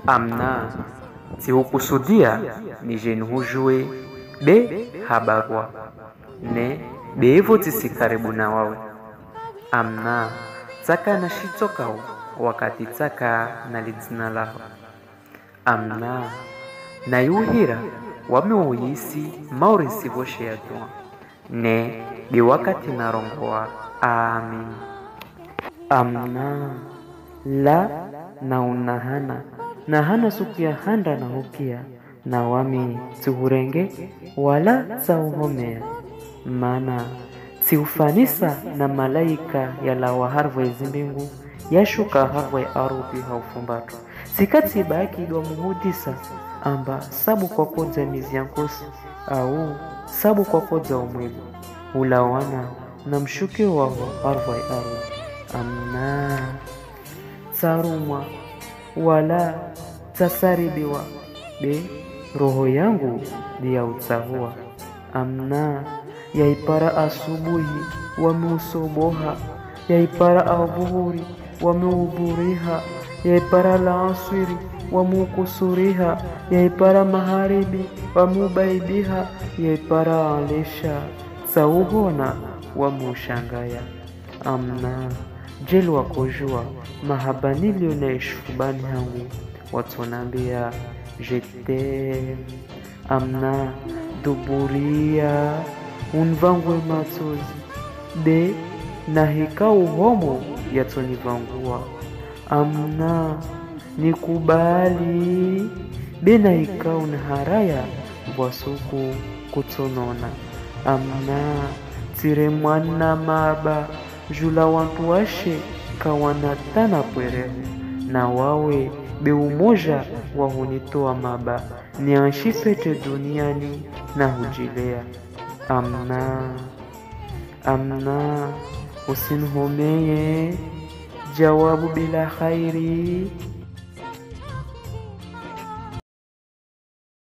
Amna, si hukusudia ni jeni hujue be habarua ne beevo tisi karibu na wawe. Amna, taka na shitokao wakati taka na lidzina lao. Amna, na yuhira wameoyisi maurisi voshe ya dua ne bi wakati na rongoa. Amin. Amna, la na unahana na hana suku ya handa na hukia na wami tuhurenge wala tauhomea mana tiufanisa na malaika ya lawa harva izimbingu yashuka harva ya arubi haufumbatu sikati baki idwa muhudisa amba sabu kwa kodza mizi yankosi au sabu kwa kodza umwegu ulawana na mshuke waho harva ya arubi. Amna, tsarumwa wala tasaribiwa be roho yangu ndiya utsahua. Amna, yaipara asubuhi wameusoboha, yaipara adhuhuri wameuburiha, yaipara laaswiri wameukusuriha, yaipara maharibi wameubaibiha, yaipara alesha tsauhona wameushangaya. Amna, jeli wakojua mahabani lionaishu kubani hangu watonambia jete. Amna, duburia unvangwe matozi be na hikau homo yatonivangua. Amna, nikubali be na hikau na haraya wasuku kutonona. Amna, tire mwana maba jula wantu washe kawanatana pwerehu na wawe be umoja wahunitoa maba nianshifete duniani na hujilea. Amna, amna, usinhomeye jawabu bila khairi.